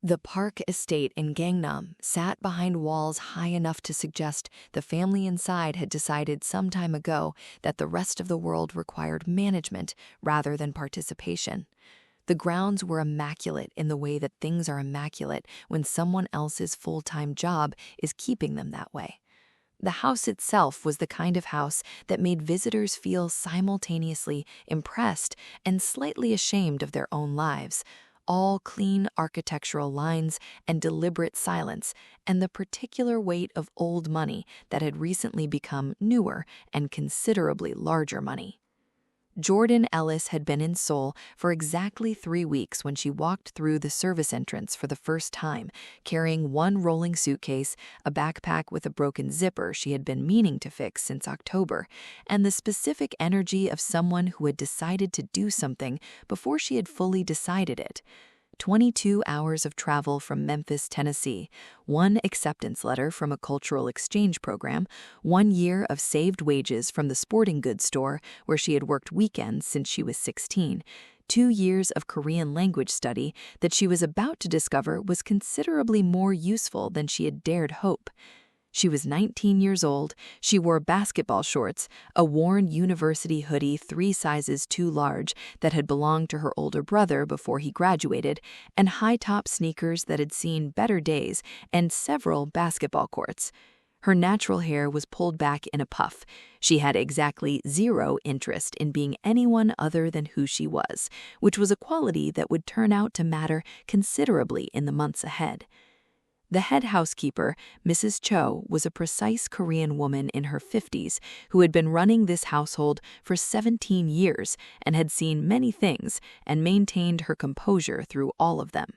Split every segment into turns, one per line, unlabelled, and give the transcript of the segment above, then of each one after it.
The Park estate in Gangnam sat behind walls high enough to suggest the family inside had decided some time ago that the rest of the world required management rather than participation. The grounds were immaculate in the way that things are immaculate when someone else's full-time job is keeping them that way. The house itself was the kind of house that made visitors feel simultaneously impressed and slightly ashamed of their own lives. All clean architectural lines and deliberate silence, and the particular weight of old money that had recently become newer and considerably larger money. Jordan Ellis had been in Seoul for exactly 3 weeks when she walked through the service entrance for the first time, carrying one rolling suitcase, a backpack with a broken zipper she had been meaning to fix since October, and the specific energy of someone who had decided to do something before she had fully decided it. 22 hours of travel from Memphis, Tennessee, one acceptance letter from a cultural exchange program, 1 year of saved wages from the sporting goods store where she had worked weekends since she was 16, 2 years of Korean language study that she was about to discover was considerably more useful than she had dared hope. She was 19 years old, she wore basketball shorts, a worn university hoodie 3 sizes too large that had belonged to her older brother before he graduated, and high-top sneakers that had seen better days and several basketball courts. Her natural hair was pulled back in a puff. She had exactly 0 interest in being anyone other than who she was, which was a quality that would turn out to matter considerably in the months ahead. The head housekeeper, Mrs. Choi, was a precise Korean woman in her 50s who had been running this household for 17 years and had seen many things and maintained her composure through all of them.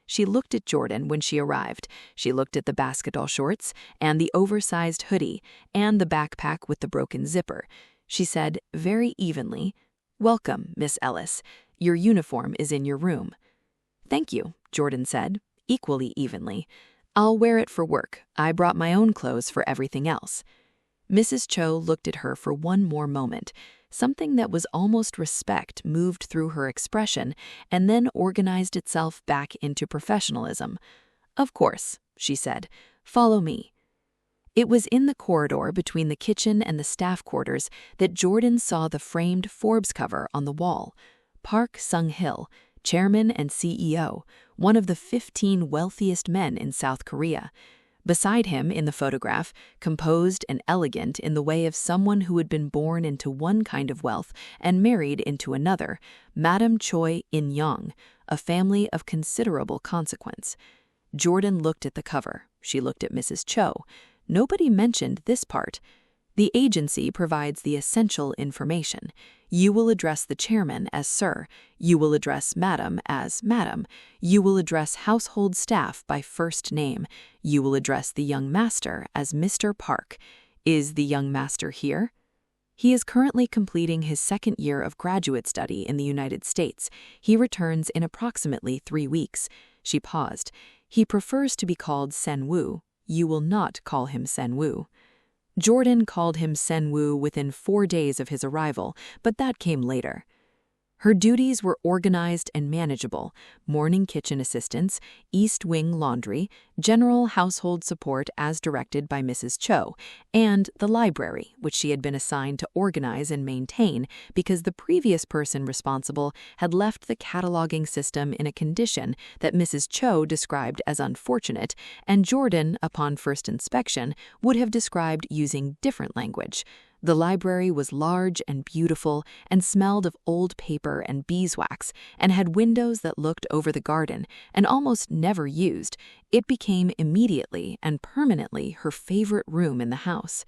She looked at Jordan when she arrived. She looked at the basketball shorts and the oversized hoodie and the backpack with the broken zipper. She said very evenly, "Welcome, Miss Ellis. Your uniform is in your room." "Thank you," Jordan said, equally evenly. "I'll wear it for work. I brought my own clothes for everything else." Mrs. Cho looked at her for one more moment. Something that was almost respect moved through her expression and then organized itself back into professionalism. "Of course," she said. "Follow me." It was in the corridor between the kitchen and the staff quarters that Jordan saw the framed Forbes cover on the wall. Park Sung-hil, chairman and CEO, one of the 15 wealthiest men in South Korea. Beside him in the photograph, composed and elegant in the way of someone who had been born into one kind of wealth and married into another, Madam Choi In-young, a family of considerable consequence. Jordan looked at the cover. She looked at Mrs. Cho. Nobody mentioned this part. The agency provides the essential information. You will address the chairman as Sir. You will address Madam as Madam. You will address household staff by first name. You will address the young master as Mr. Park. Is the young master here? He is currently completing his 2nd year of graduate study in the United States. He returns in approximately 3 weeks. She paused. He prefers to be called Sen-woo. You will not call him Sen-woo. Jordan called him Sen-woo within 4 days of his arrival, but that came later. Her duties were organized and manageable: morning kitchen assistance, east wing laundry, general household support as directed by Mrs. Cho, and the library, which she had been assigned to organize and maintain because the previous person responsible had left the cataloging system in a condition that Mrs. Cho described as unfortunate, and Jordan, upon first inspection, would have described using different language. The library was large and beautiful and smelled of old paper and beeswax and had windows that looked over the garden and almost never used. It became immediately and permanently her favorite room in the house.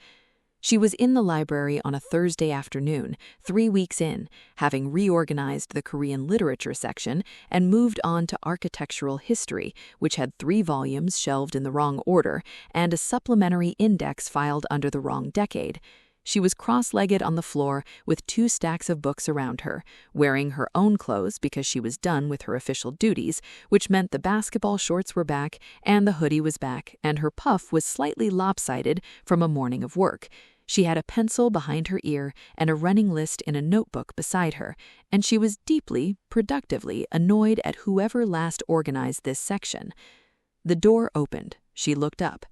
She was in the library on a Thursday afternoon, 3 weeks in, having reorganized the Korean literature section and moved on to architectural history, which had 3 volumes shelved in the wrong order and a supplementary index filed under the wrong decade. She was cross-legged on the floor with 2 stacks of books around her, wearing her own clothes because she was done with her official duties, which meant the basketball shorts were back and the hoodie was back and her puff was slightly lopsided from a morning of work.
She had a pencil behind her ear and a running list in a notebook beside her, and she was deeply, productively annoyed at whoever last organized this section. The door opened. She looked up.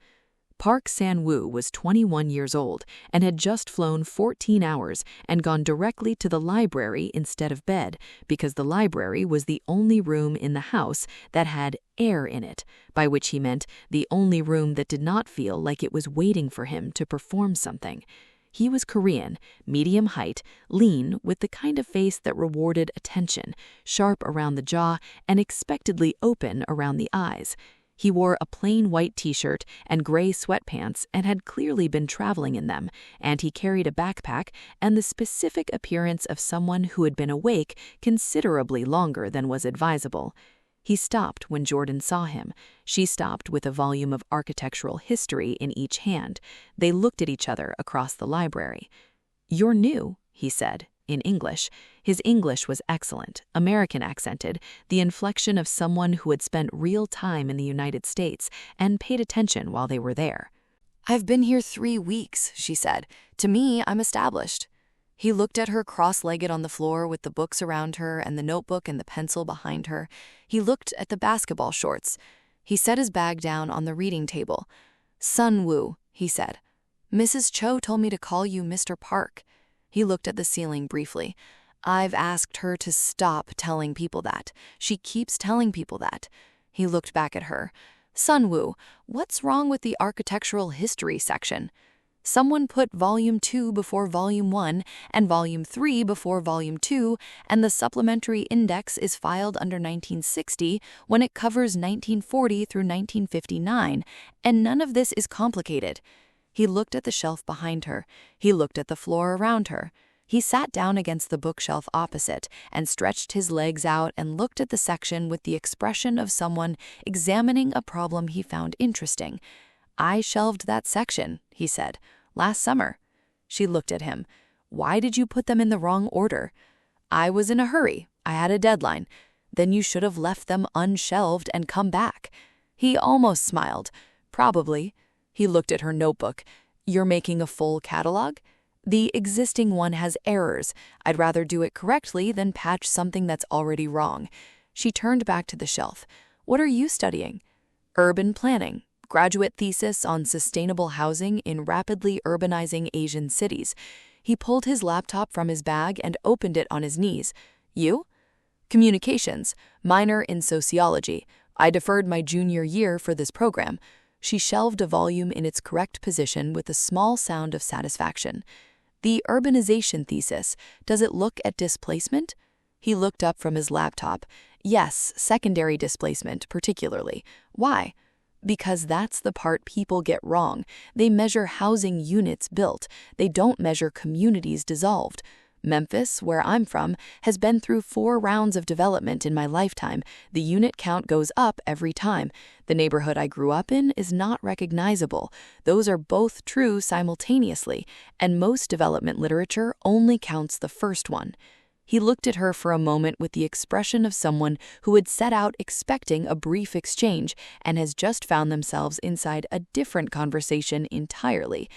Park San-woo was 21 years old and had just flown 14 hours and gone directly to the library instead of bed because the library was the only room in the house that had air in it, by which he meant the only room that did not feel like it was waiting for him to perform something. He was Korean, medium height, lean, with the kind of face that rewarded attention, sharp around the jaw and expectedly open around the eyes. He wore a plain white t-shirt and gray sweatpants and had clearly been traveling in them, and he carried a backpack and the specific appearance of someone who had been awake considerably longer than was advisable. He stopped when Jordan saw him. She stopped with a volume of architectural history in each hand. They looked at each other across the library. "You're new," he said, in English. His English was excellent, American accented, the inflection of someone who had spent real time in the United States and paid attention while they were there.
"I've been here 3 weeks," she said. "To me, I'm established." He looked at her cross-legged on the floor with the books around her and the notebook and the pencil behind her. He looked at the basketball shorts. He set his bag down on the reading table. "Sun-woo," he said. "Mrs. Cho told me to call you Mr. Park." He looked at the ceiling briefly. "I've asked her to stop telling people that. She keeps telling people that." He looked back at her. "Sun-woo, what's wrong with the architectural history section? Someone put Volume 2 before Volume 1 and Volume 3 before Volume 2, and the supplementary index is filed under 1960 when it covers 1940 through 1959, and none of this is complicated." He looked at the shelf behind her. He looked at the floor around her. He sat down against the bookshelf opposite and stretched his legs out and looked at the section with the expression of someone examining a problem he found interesting. "I shelved that section," he said, "last summer." She looked at him. "Why did you put them in the wrong order?" "I was in a hurry. I had a deadline." "Then you should have left them unshelved and come back." He almost smiled. "Probably." He looked at her notebook. "You're making a full catalog?" "The existing one has errors. I'd rather do it correctly than patch something that's already wrong." She turned back to the shelf. "What are you studying?" "Urban planning. Graduate thesis on sustainable housing in rapidly urbanizing Asian cities." He pulled his laptop from his bag and opened it on his knees. "You?" "Communications. Minor in sociology. I deferred my junior year for this program." She shelved a volume in its correct position with a small sound of satisfaction. "The urbanization thesis, does it look at displacement?" He looked up from his laptop. "Yes, secondary displacement particularly." "Why?" "Because that's the part people get wrong. They measure housing units built. They don't measure communities dissolved. Memphis, where I'm from, has been through 4 rounds of development in my lifetime. The unit count goes up every time. The neighborhood I grew up in is not recognizable. Those are both true simultaneously, and most development literature only counts the first one." He looked at her for a moment with the expression of someone who had set out expecting a brief exchange and has just found themselves inside a different conversation entirely.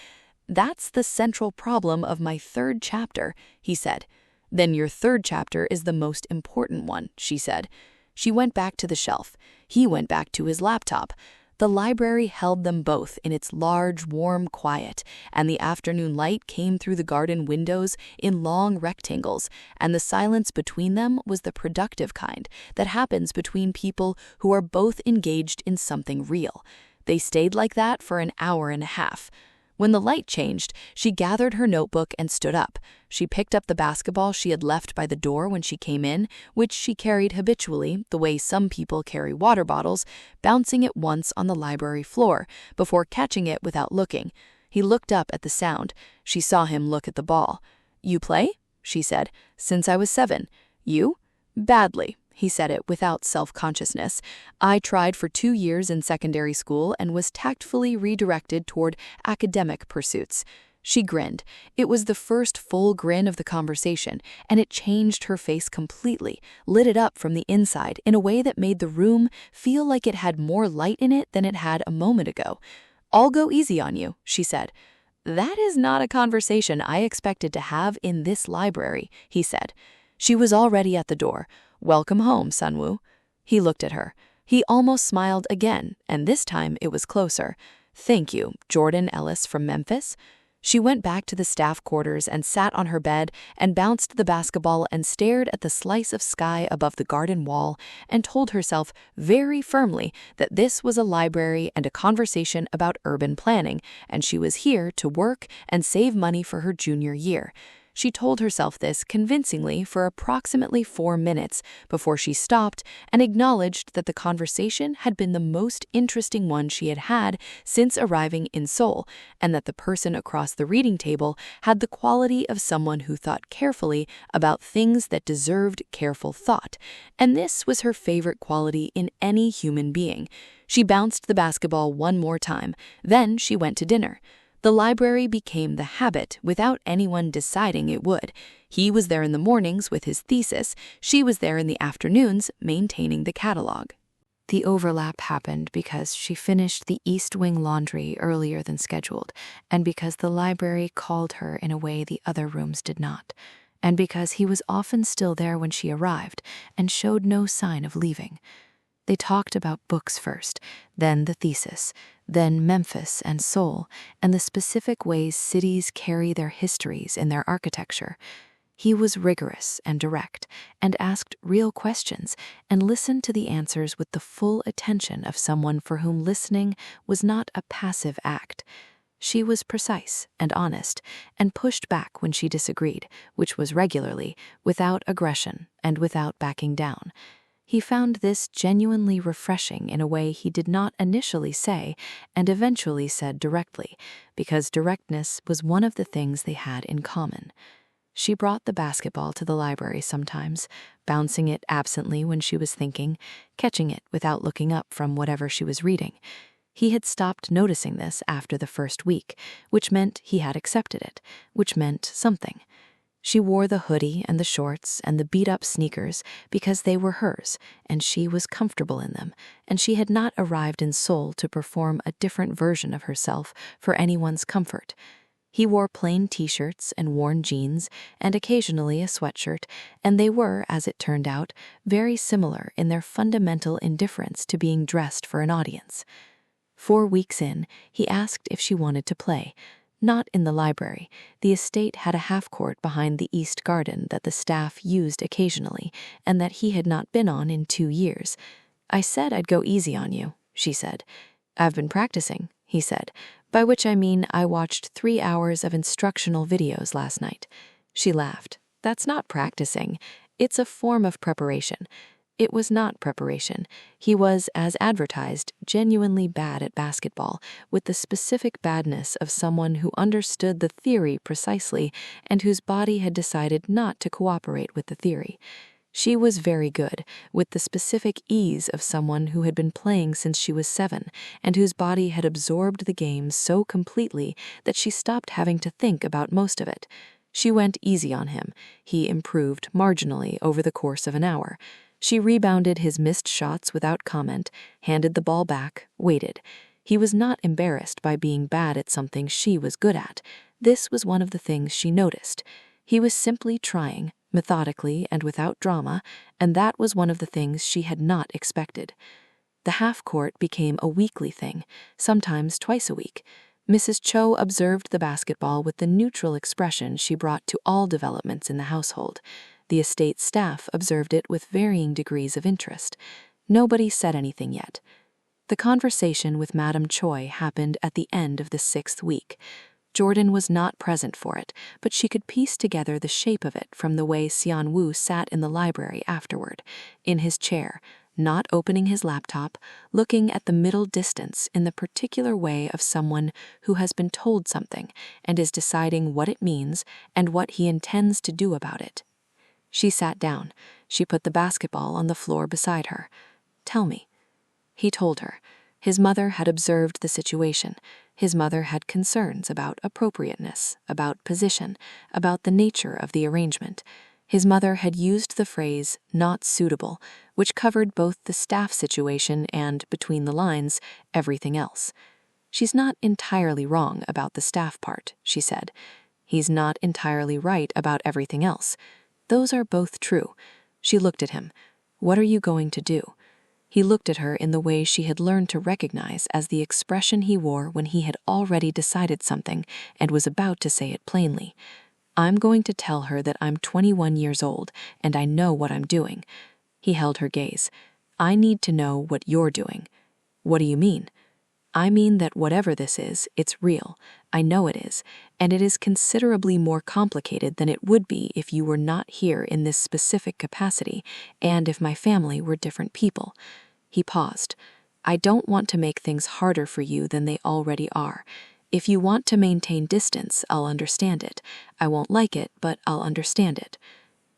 "That's the central problem of my 3rd chapter," he said. "Then your 3rd chapter is the most important one," she said. She went back to the shelf. He went back to his laptop. The library held them both in its large, warm quiet, and the afternoon light came through the garden windows in long rectangles, and the silence between them was the productive kind that happens between people who are both engaged in something real. They stayed like that for an hour and a half. When the light changed, she gathered her notebook and stood up. She picked up the basketball she had left by the door when she came in, which she carried habitually, the way some people carry water bottles, bouncing it once on the library floor before catching it without looking. He looked up at the sound. She saw him look at the ball. "You play?" she said. "Since I was 7. You?" "Badly." He said it without self-consciousness. "I tried for 2 years in secondary school and was tactfully redirected toward academic pursuits." She grinned. It was the first full grin of the conversation, and it changed her face completely, lit it up from the inside in a way that made the room feel like it had more light in it than it had a moment ago. "I'll go easy on you," she said.
"That is not a conversation I expected to have in this library," he said. She was already at the door. "Welcome home, Sunwoo." He looked at her. He almost smiled again, and this time it was closer. "Thank you, Jordan Ellis from Memphis." She went back to the staff quarters and sat on her bed and bounced the basketball and stared at the slice of sky above the garden wall and told herself very firmly that this was a library and a conversation about urban planning, and she was here to work and save money for her junior year. She told herself this convincingly for approximately 4 minutes before she stopped and acknowledged that the conversation had been the most interesting one she had had since arriving in Seoul, and that the person across the reading table had the quality of someone who thought carefully about things that deserved careful thought. And this was her favorite quality in any human being. She bounced the basketball one more time, then she went to dinner. The library became the habit without anyone deciding it would. He was there in the mornings with his thesis. She was there in the afternoons maintaining the catalog.
The overlap happened because she finished the East Wing laundry earlier than scheduled, and because the library called her in a way the other rooms did not, and because he was often still there when she arrived and showed no sign of leaving. They talked about books first, then the thesis, then Memphis and Seoul, and the specific ways cities carry their histories in their architecture. He was rigorous and direct, and asked real questions, and listened to the answers with the full attention of someone for whom listening was not a passive act. She was precise and honest, and pushed back when she disagreed, which was regularly, without aggression and without backing down. He found this genuinely refreshing in a way he did not initially say and eventually said directly, because directness was one of the things they had in common. She brought the basketball to the library sometimes, bouncing it absently when she was thinking, catching it without looking up from whatever she was reading. He had stopped noticing this after the first week, which meant he had accepted it, which meant something. She wore the hoodie and the shorts and the beat-up sneakers because they were hers, and she was comfortable in them, and she had not arrived in Seoul to perform a different version of herself for anyone's comfort. He wore plain t-shirts and worn jeans and occasionally a sweatshirt, and they were, as it turned out, very similar in their fundamental indifference to being dressed for an audience. 4 weeks in, he asked if she wanted to play. Not in the library. The estate had a half-court behind the east garden that the staff used occasionally, and that he had not been on in 2 years. "I said I'd go easy on you," she said. "I've been practicing," he said, "by which I mean I watched 3 hours of instructional videos last night." She laughed. "That's not practicing. It's a form of preparation." It was not preparation. He was, as advertised, genuinely bad at basketball, with the specific badness of someone who understood the theory precisely and whose body had decided not to cooperate with the theory. She was very good, with the specific ease of someone who had been playing since she was 7, and whose body had absorbed the game so completely that she stopped having to think about most of it. She went easy on him. He improved marginally over the course of an hour. She rebounded his missed shots without comment, handed the ball back, waited. He was not embarrassed by being bad at something she was good at. This was one of the things she noticed. He was simply trying, methodically and without drama, and that was one of the things she had not expected. The half-court became a weekly thing, sometimes twice a week. Mrs. Choi observed the basketball with the neutral expression she brought to all developments in the household. The estate staff observed it with varying degrees of interest. Nobody said anything yet. The conversation with Madame Choi happened at the end of the 6th week. Jordan was not present for it, but she could piece together the shape of it from the way Seon-woo sat in the library afterward, in his chair, not opening his laptop, looking at the middle distance in the particular way of someone who has been told something and is deciding what it means and what he intends to do about it. She sat down. She put the basketball on the floor beside her. "Tell me." He told her. His mother had observed the situation. His mother had concerns about appropriateness, about position, about the nature of the arrangement. His mother had used the phrase, "not suitable," which covered both the staff situation and, between the lines, everything else.
"She's not entirely wrong about the staff part," she said. "He's not entirely right about everything else. Those are both true." She looked at him. "What are you going to do?" He looked at her in the way she had learned to recognize as the expression he wore when he had already decided something and was about to say it plainly. "I'm going to tell her that I'm 21 years old and I know what I'm doing." He held her gaze. "I need to know what you're doing." "What do you mean?" "I mean that whatever this is, it's real. I know it is, and it is considerably more complicated than it would be if you were not here in this specific capacity and if my family were different people." He paused. "I don't want to make things harder for you than they already are. If you want to maintain distance, I'll understand it. I won't like it, but I'll understand it."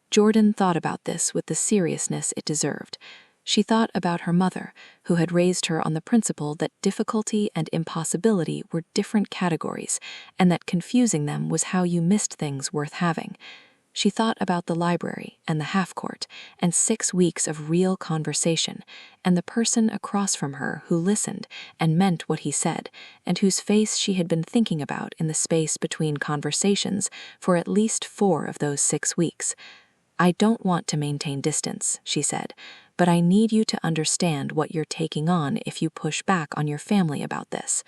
Jordan thought about this with the seriousness it deserved. She thought about her mother, who had raised her on the principle that difficulty and impossibility were different categories, and that confusing them was how you missed things worth having. She thought about the library and the half-court, and 6 weeks of real conversation, and the person across from her who listened and meant what he said, and whose face she had been thinking about in the space between conversations for at least 4 of those 6 weeks. "I don't want to maintain distance," she said, "but I need you to understand what you're taking on if you push back on your family about this."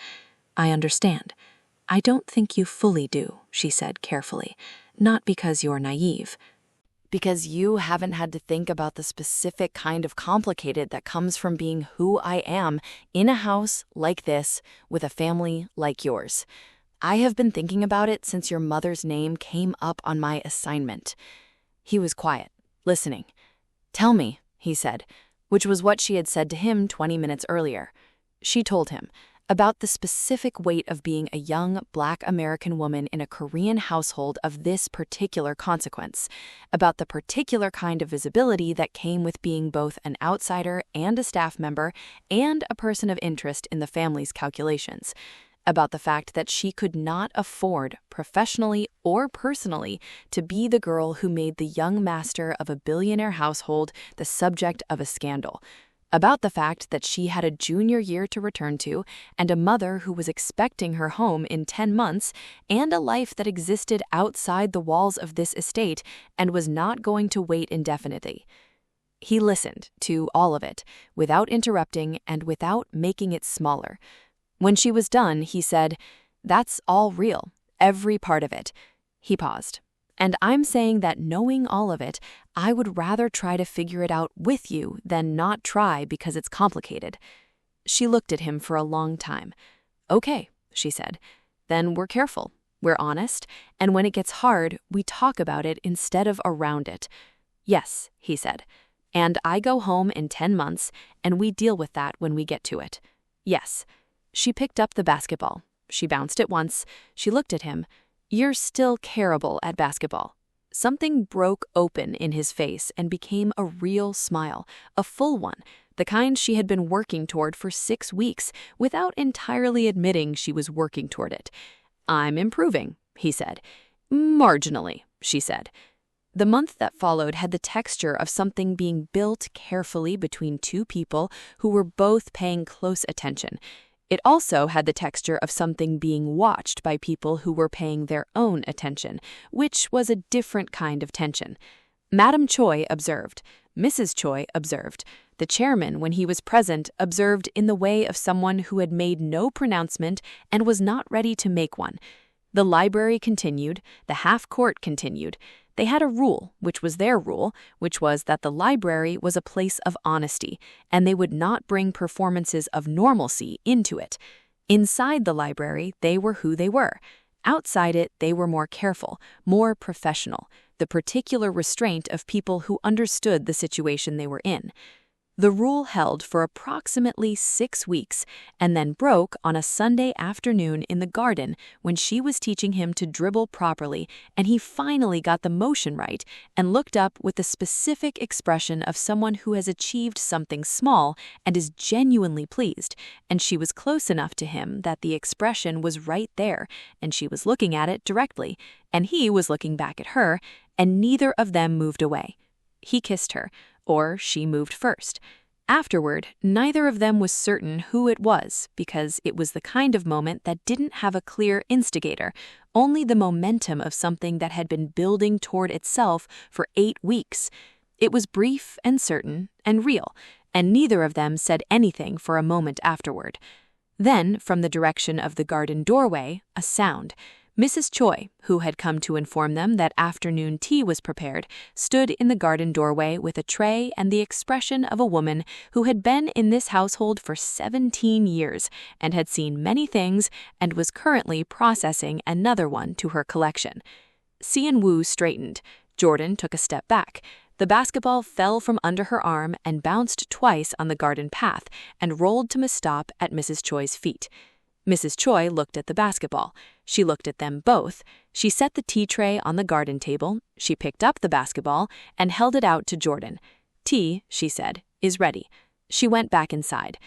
"I understand." "I don't think you fully do," she said carefully, "not because you're naive."
Because you haven't had to think about the specific kind of complicated that comes from being who I am in a house like this with a family like yours. I have been thinking about it since your mother's name came up on my assignment. He was quiet, listening. "Tell me," he said, which was what she had said to him 20 minutes earlier. She told him about the specific weight of being a young Black American woman in a Korean household of this particular consequence, about the particular kind of visibility that came with being both an outsider and a staff member and a person of interest in the family's calculations, about the fact that she could not afford, professionally or personally, to be the girl who made the young master of a billionaire household the subject of a scandal, about the fact that she had a junior year to return to and a mother who was expecting her home in 10 months and a life that existed outside the walls of this estate and was not going to wait indefinitely. He listened to all of it, without interrupting and without making it smaller. When she was done, he said, "That's all real, every part of it." He paused. "And I'm saying that knowing all of it, I would rather try to figure it out with you than not try because it's complicated." She looked at him for a long time. "Okay," she said. "Then we're careful, we're honest, and when it gets hard, we talk about it instead of around it." "Yes," he said. "And I go home in 10 months, and we deal with that when we get to it." "Yes." She picked up the basketball. She bounced it once. She looked at him. "You're still terrible at basketball." Something broke open in his face and became a real smile, a full one, the kind she had been working toward for 6 weeks without entirely admitting she was working toward it. "I'm improving," he said. "Marginally," she said. The month that followed had the texture of something being built carefully between 2 people who were both paying close attention. It also had the texture of something being watched by people who were paying their own attention, which was a different kind of tension. Madam Choi observed. Mrs. Choi observed. The chairman, when he was present, observed in the way of someone who had made no pronouncement and was not ready to make one. The library continued. The half-court continued. They had a rule, which was their rule, which was that the library was a place of honesty, and they would not bring performances of normalcy into it. Inside the library, they were who they were. Outside it, they were more careful, more professional, the particular restraint of people who understood the situation they were in. The rule held for approximately 6 weeks and then broke on a Sunday afternoon in the garden when she was teaching him to dribble properly and he finally got the motion right and looked up with the specific expression of someone who has achieved something small and is genuinely pleased, and she was close enough to him that the expression was right there and she was looking at it directly and he was looking back at her and neither of them moved away. He kissed her. Or she moved first.
Afterward, neither of them was certain who it was because it was the kind of moment that didn't have a clear instigator, only the momentum of something that had been building toward itself for 8 weeks. It was brief and certain and real, and neither of them said anything for a moment afterward. Then, from the direction of the garden doorway, a sound. Mrs. Choi, who had come to inform them that afternoon tea was prepared, stood in the garden doorway with a tray and the expression of a woman who had been in this household for 17 years and had seen many things and was currently processing another one to her collection. Seon-woo straightened. Jordan took a step back. The basketball fell from under her arm and bounced twice on the garden path and rolled to a stop at Mrs. Choi's feet. Mrs. Choi looked at the basketball. She looked at them both. She set the tea tray on the garden table. She picked up the basketball and held it out to Jordan. "Tea," she said, "is ready." She went back inside.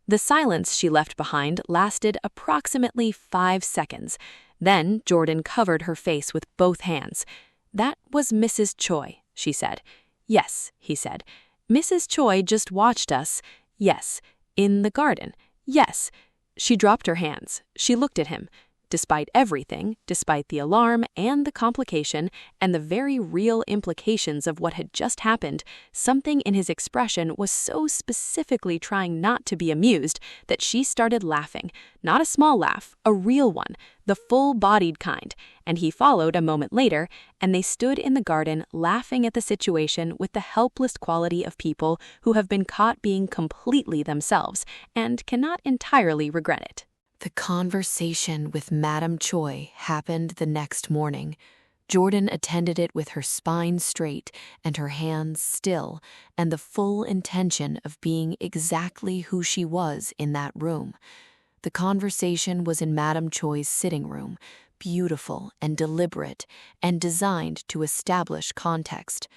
The silence she left behind lasted approximately 5 seconds. Then Jordan covered her face with both hands. "That was Mrs. Choi," she said. "Yes," he said. "Mrs. Choi just watched us." "Yes." "In the garden." "Yes." She dropped her hands. She looked at him. Despite everything, despite the alarm and the complication and the very real implications of what had just happened, something in his expression was so specifically trying not to be amused that she started laughing. Not a small laugh, a real one, the full-bodied kind, and he followed a moment later, and they stood in the garden laughing at the situation with the helpless quality of people who have been caught being completely themselves and cannot entirely regret it.
The conversation with Madame Choi happened the next morning. Jordan attended it with her spine straight and her hands still, and the full intention of being exactly who she was in that room. The conversation was in Madame Choi's sitting room, beautiful and deliberate, and designed to establish context.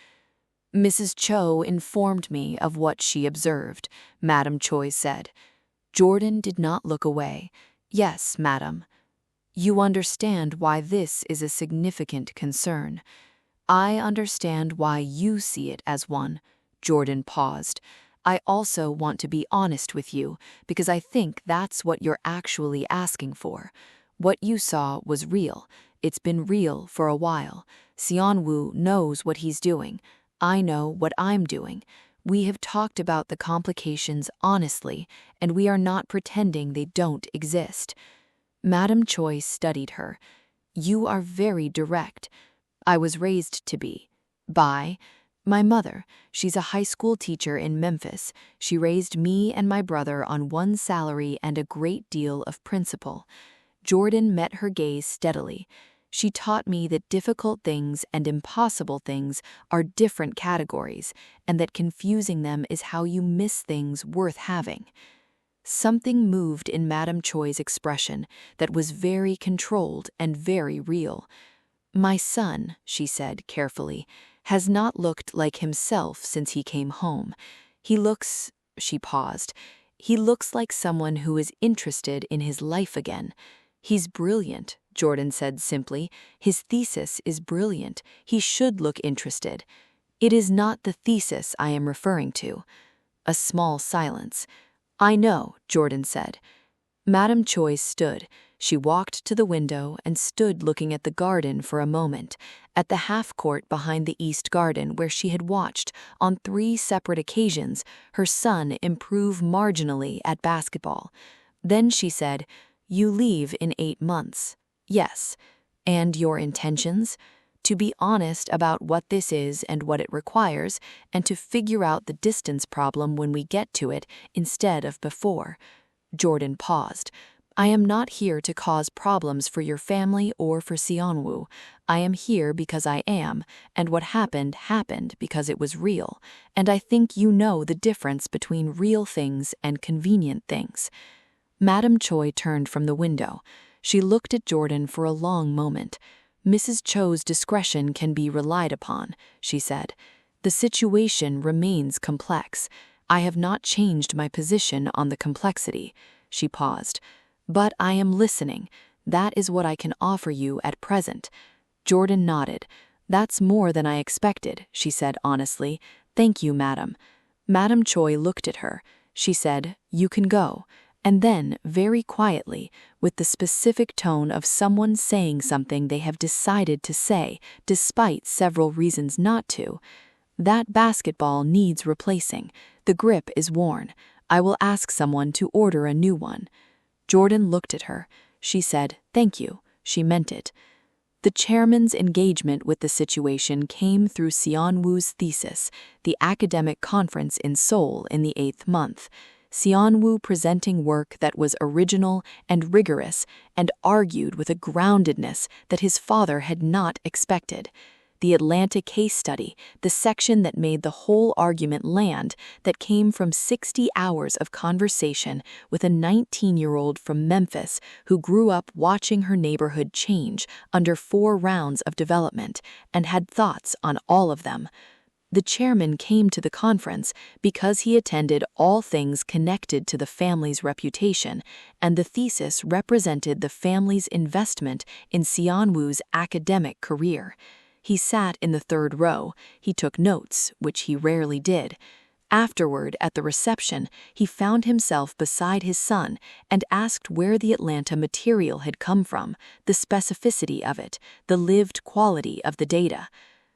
"Mrs. Cho informed me of what she observed," Madame Choi said. Jordan did not look away. "Yes, madam. You understand why this is a significant concern. I understand why you see it as one." Jordan paused. "I also want to be honest with you, because I think that's what you're actually asking for. What you saw was real. It's been real for a while. Seon-woo knows what he's doing. I know what I'm doing. We have talked about the complications honestly, and we are not pretending they don't exist." Madame Choi studied her. "You are very direct. I was raised to be. By my mother. She's a high school teacher in Memphis. She raised me and my brother on one salary and a great deal of principle." Jordan met her gaze steadily. "She taught me that difficult things and impossible things are different categories, and that confusing them is how you miss things worth having." Something moved in Madame Choi's expression that was very controlled and very real. "My son," she said carefully, "has not looked like himself since he came home. He looks," she paused, "he looks like someone who is interested in his life again. He's brilliant," Jordan said simply. "His thesis is brilliant. He should look interested." "It is not the thesis I am referring to." A small silence. "I know," Jordan said. Madame Choi stood. She walked to the window and stood looking at the garden for a moment, at the half-court behind the east garden where she had watched, on 3 separate occasions, her son improve marginally at basketball. Then she said, "You leave in 8 months. Yes. And your intentions?" "To be honest about what this is and what it requires, and to figure out the distance problem when we get to it instead of before." Jordan paused. "I am not here to cause problems for your family or for Seon-woo. I am here because I am, and what happened happened because it was real, and I think you know the difference between real things and convenient things." Madame Choi turned from the window. She looked at Jordan for a long moment. "Mrs. Cho's discretion can be relied upon," she said. "The situation remains complex. I have not changed my position on the complexity." She paused. "But I am listening. That is what I can offer you at present." Jordan nodded. "That's more than I expected," she said honestly. "Thank you, madam."
Madam Choi looked at her. She said, "You can go." And then, very quietly, with the specific tone of someone saying something they have decided to say, despite several reasons not to, "That basketball needs replacing. The grip is worn. I will ask someone to order a new one." Jordan looked at her. She said, "Thank you." She meant it. The chairman's engagement with the situation came through Seonwoo's thesis, the academic conference in Seoul in the 8th month. Seonwoo presenting work that was original and rigorous and argued with a groundedness that his father had not expected. The Atlanta case study, the section that made the whole argument land, that came from 60 hours of conversation with a 19-year-old from Memphis who grew up watching her neighborhood change under 4 rounds of development and had thoughts on all of them. The chairman came to the conference because he attended all things connected to the family's reputation, and the thesis represented the family's investment in Seonwoo's academic career. He sat in the 3rd row. He took notes, which he rarely did. Afterward, at the reception, he found himself beside his son and asked where the Atlanta material had come from, the specificity of it, the lived quality of the data.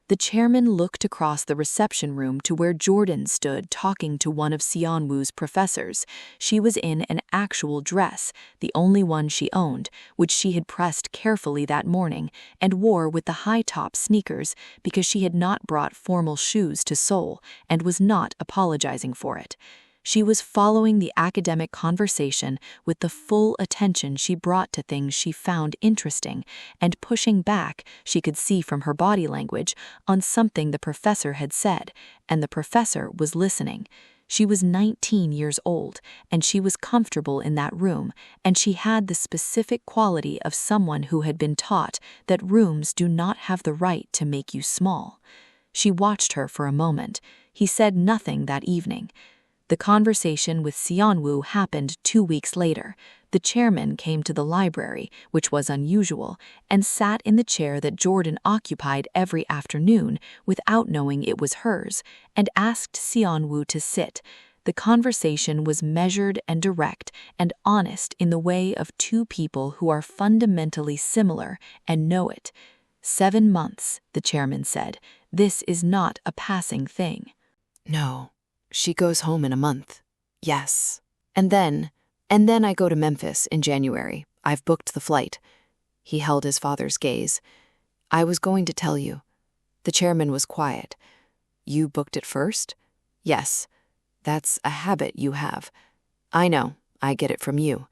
The chairman looked across the reception room to where Jordan stood talking to one of Seonwoo's professors. She was in an actual dress, the only one she owned, which she had pressed carefully that morning and wore with the high-top sneakers because she had not brought formal shoes to Seoul and was not apologizing for it. She was following the academic conversation with the full attention she brought to things she found interesting, and pushing back, she could see from her body language, on something the professor had said, and the professor was listening. She was 19 years old, and she was comfortable in that room, and she had the specific quality of someone who had been taught that rooms do not have the right to make you small. She watched her for a moment. He said nothing that evening. The conversation with Seonwoo happened 2 weeks later. The chairman came to the library, which was unusual, and sat in the chair that Jordan occupied every afternoon without knowing it was hers, and asked Seonwoo to sit. The conversation was measured and direct and honest in the way of 2 people who are fundamentally similar and know it. 7 months, the chairman said. This is not a passing thing.
No. She goes home in a month. Yes. And then I go to Memphis in January. I've booked the flight. He held his father's gaze. I was going to tell you. The chairman was quiet. You booked it first? Yes. That's a habit you have. I know. I get it from you.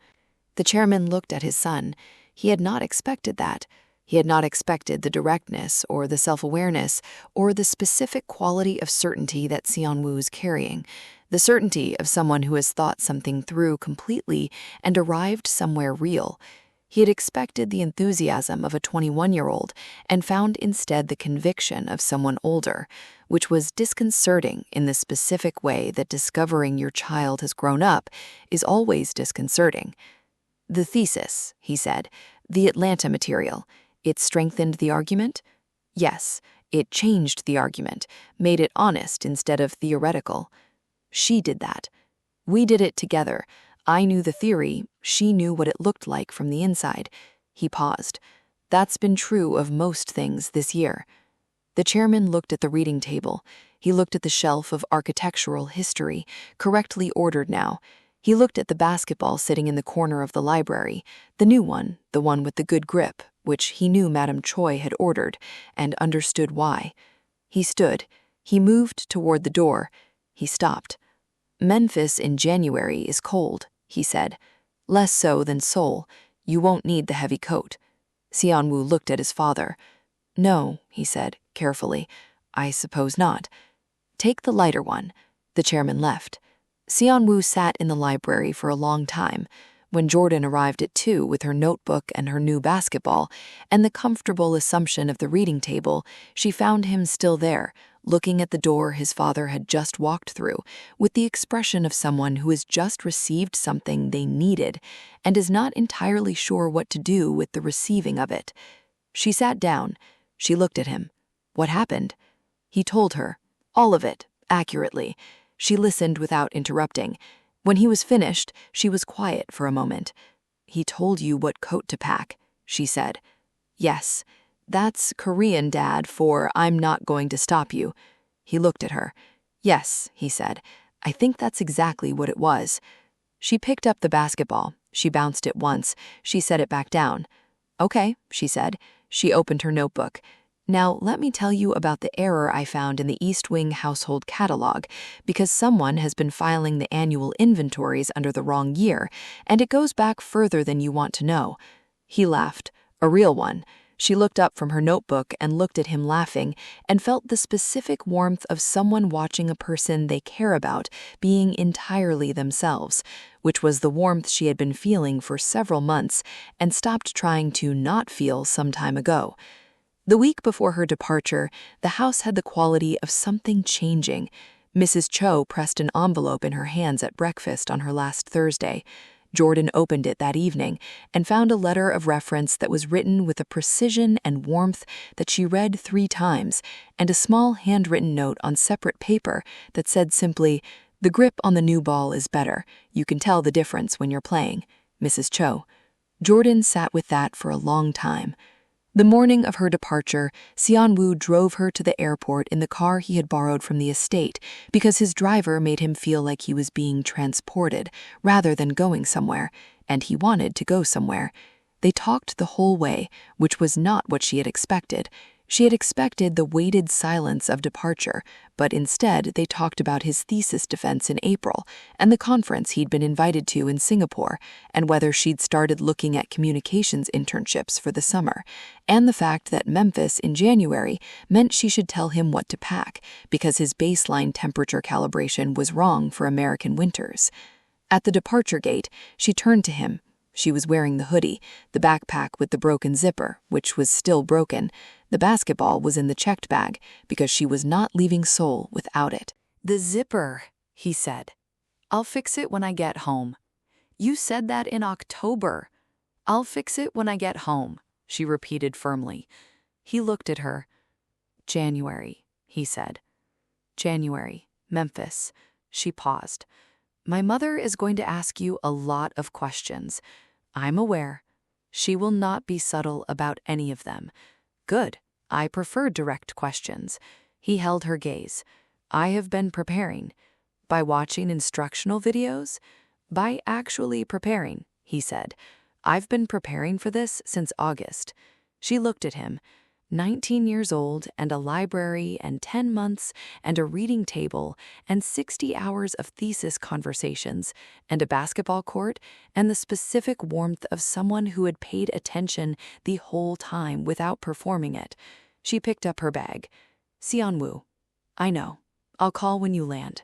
The chairman looked at his son. He had not expected that. He had not expected the directness or the self-awareness or the specific quality of certainty that Seonwoo's carrying, the certainty of someone who has thought something through completely and arrived somewhere real. He had expected the enthusiasm of a 21-year-old and found instead the conviction of someone older, which was disconcerting in the specific way that discovering your child has grown up is always disconcerting. The thesis, he said, the Atlanta material. It strengthened the argument? Yes, it changed the argument, made it honest instead of theoretical. She did that. We did it together. I knew the theory, she knew what it looked like from the inside. He paused. That's been true of most things this year. The chairman looked at the reading table. He looked at the shelf of architectural history, correctly ordered now. He looked at the basketball sitting in the corner of the library, the new one, the one with the good grip, which he knew Madam Choi had ordered, and understood why. He stood. He moved toward the door. He stopped. Memphis in January is cold, he said. Less so than Seoul. You won't need the heavy coat. Seonwoo looked at his father. No, he said, carefully. I suppose not. Take the lighter one. The chairman left. Seonwoo sat in the library for a long time. When Jordan arrived at 2 with her notebook and her new basketball, and the comfortable assumption of the reading table, she found him still there, looking at the door his father had just walked through, with the expression of someone who has just received something they needed and is not entirely sure what to do with the receiving of it. She sat down. She looked at him. What happened? He told her. All of it, accurately. She listened without interrupting. When he was finished, she was quiet for a moment. "He told you what coat to pack," she said. "Yes. That's Korean, Dad, for 'I'm not going to stop you.'" He looked at her. "Yes," he said. "I think that's exactly what it was." She picked up the basketball. She bounced it once. She set it back down. "Okay," she said. She opened her notebook. "Now, let me tell you about the error I found in the East Wing household catalog, because someone has been filing the annual inventories under the wrong year, and it goes back further than you want to know." He laughed. A real one. She looked up from her notebook and looked at him laughing, and felt the specific warmth of someone watching a person they care about being entirely themselves, which was the warmth she had been feeling for several months and stopped trying to not feel some time ago. The week before her departure, the house had the quality of something changing. Mrs. Choi pressed an envelope in her hands at breakfast on her last Thursday. Jordan opened it that evening and found a letter of reference that was written with a precision and warmth that she read 3 times, and a small handwritten note on separate paper that said simply, "The grip on the new ball is better. You can tell the difference when you're playing. Mrs. Choi." Jordan sat with that for a long time. The morning of her departure, Seon-woo drove her to the airport in the car he had borrowed from the estate because his driver made him feel like he was being transported rather than going somewhere, and he wanted to go somewhere. They talked the whole way, which was not what she had expected. She had expected the weighted silence of departure, but instead they talked about his thesis defense in April and the conference he'd been invited to in Singapore, and whether she'd started looking at communications internships for the summer, and the fact that Memphis in January meant she should tell him what to pack because his baseline temperature calibration was wrong for American winters. At the departure gate, she turned to him. She was wearing the hoodie, the backpack with the broken zipper, which was still broken. The basketball was in the checked bag because she was not leaving Seoul without it.
"The zipper," he said. "I'll fix it when I get home." "You said that in October." "I'll fix it when I get home," she repeated firmly. He looked at her. "January," he said. "January, Memphis." She paused. "My mother is going to ask you a lot of questions. I'm aware. She will not be subtle about any of them." "Good. I prefer direct questions." He held her gaze. "I have been preparing." "By watching instructional videos?" "By actually preparing," he said. "I've been preparing for this since August." She looked at him. 19 years old, and a library, and 10 months, and a reading table, and 60 hours of thesis conversations, and a basketball court, and the specific warmth of someone who had paid attention the whole time without performing it. She picked up her bag. "Seon-woo, I know. I'll call when you land."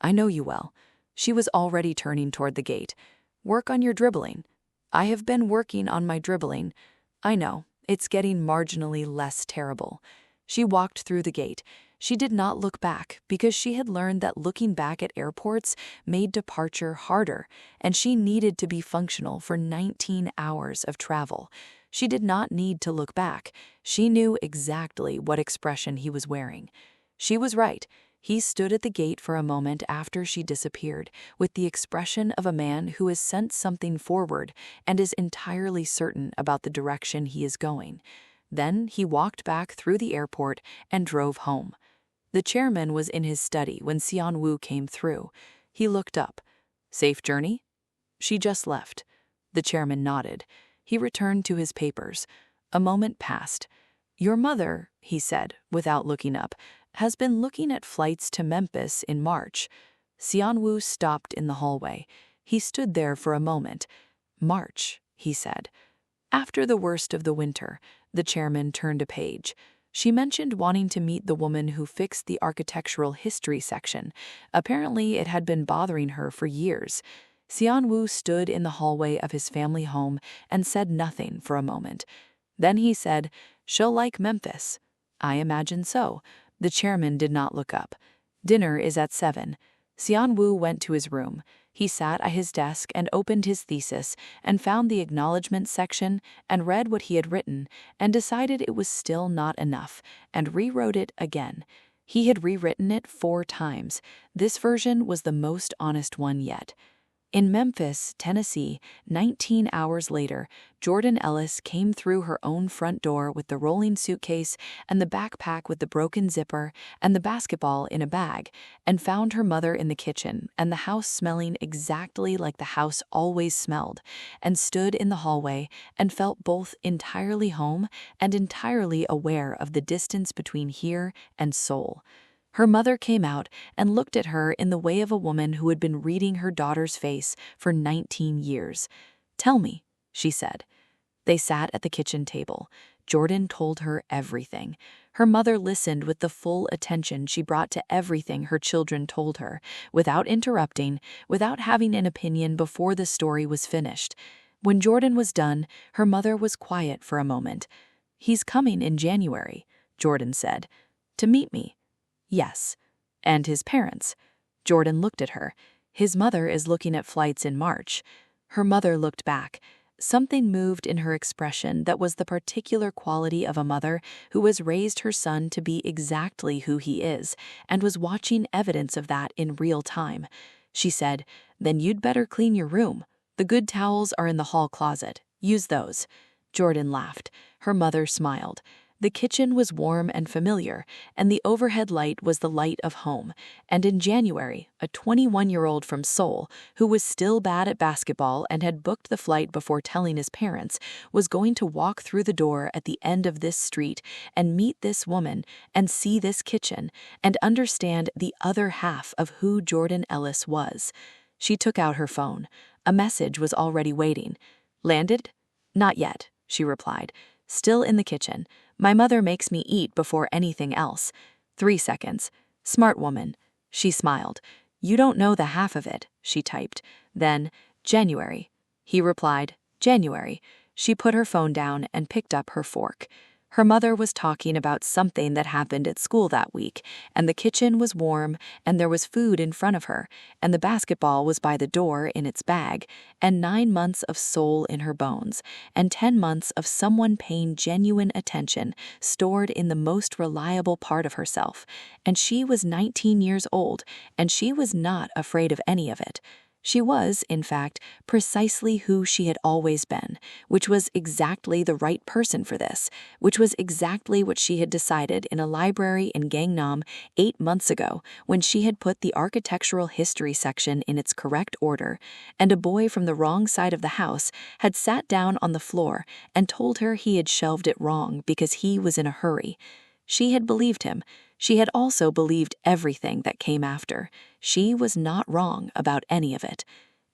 "I know you well." She was already turning toward the gate. "Work on your dribbling." "I have been working on my dribbling." "I know. It's getting marginally less terrible." She walked through the gate. She did not look back because she had learned that looking back at airports made departure harder, and she needed to be functional for 19 hours of travel. She did not need to look back. She knew exactly what expression he was wearing. She was right. He stood at the gate for a moment after she disappeared, with the expression of a man who has sent something forward and is entirely certain about the direction he is going. Then he walked back through the airport and drove home. The chairman was in his study when Seon-woo came through. He looked up. "Safe journey?" "She just left." The chairman nodded. He returned to his papers. A moment passed. "Your mother," he said, without looking up, "has been looking at flights to Memphis in March." Seon-woo stopped in the hallway. He stood there for a moment. "March," he said. "After the worst of the winter." The chairman turned a page. "She mentioned wanting to meet the woman who fixed the architectural history section. Apparently it had been bothering her for years." Seon-woo stood in the hallway of his family home and said nothing for a moment. Then he said, "She'll like Memphis." "I imagine so." The chairman did not look up. "Dinner is at 7. Seon-woo went to his room. He sat at his desk and opened his thesis and found the acknowledgement section and read what he had written and decided it was still not enough and rewrote it again. He had rewritten it 4 times. This version was the most honest one yet. In Memphis, Tennessee, 19 hours later, Jordan Ellis came through her own front door with the rolling suitcase and the backpack with the broken zipper and the basketball in a bag, and found her mother in the kitchen and the house smelling exactly like the house always smelled, and stood in the hallway and felt both entirely home and entirely aware of the distance between here and Seoul. Her mother came out and looked at her in the way of a woman who had been reading her daughter's face for 19 years. "Tell me," she said. They sat at the kitchen table. Jordan told her everything. Her mother listened with the full attention she brought to everything her children told her, without interrupting, without having an opinion before the story was finished. When Jordan was done, her mother was quiet for a moment. "He's coming in January," Jordan said. "To meet me." "Yes." "And his parents?" Jordan looked at her. "His mother is looking at flights in March." Her mother looked back. Something moved in her expression that was the particular quality of a mother who has raised her son to be exactly who he is, and was watching evidence of that in real time. She said, "Then you'd better clean your room. The good towels are in the hall closet. Use those." Jordan laughed. Her mother smiled. The kitchen was warm and familiar, and the overhead light was the light of home. And in January, a 21-year-old from Seoul, who was still bad at basketball and had booked the flight before telling his parents, was going to walk through the door at the end of this street and meet this woman and see this kitchen and understand the other half of who Jordan Ellis was. She took out her phone. A message was already waiting. "Landed?" "Not yet," she replied. "Still in the kitchen. My mother makes me eat before anything else." 3 seconds. "Smart woman." She smiled. "You don't know the half of it," she typed. Then, "January." He replied, "January." She put her phone down and picked up her fork. Her mother was talking about something that happened at school that week, and the kitchen was warm, and there was food in front of her, and the basketball was by the door in its bag, and 9 months of soul in her bones, and 10 months of someone paying genuine attention stored in the most reliable part of herself, and she was 19 years old, and she was not afraid of any of it. She was, in fact, precisely who she had always been, which was exactly the right person for this, which was exactly what she had decided in a library in Gangnam 8 months ago when she had put the architectural history section in its correct order, and a boy from the wrong side of the house had sat down on the floor and told her he had shelved it wrong because he was in a hurry. She had believed him. She had also believed everything that came after. She was not wrong about any of it.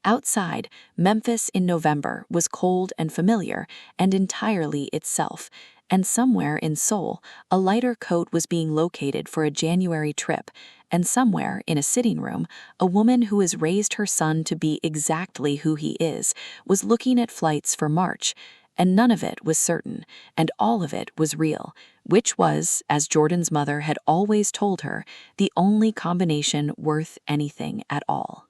Outside, Memphis in November was cold and familiar and entirely itself, and somewhere in Seoul, a lighter coat was being located for a January trip, and somewhere in a sitting room, a woman who has raised her son to be exactly who he is was looking at flights for March. And none of it was certain, and all of it was real, which was, as Jordan's mother had always told her, the only combination worth anything at all.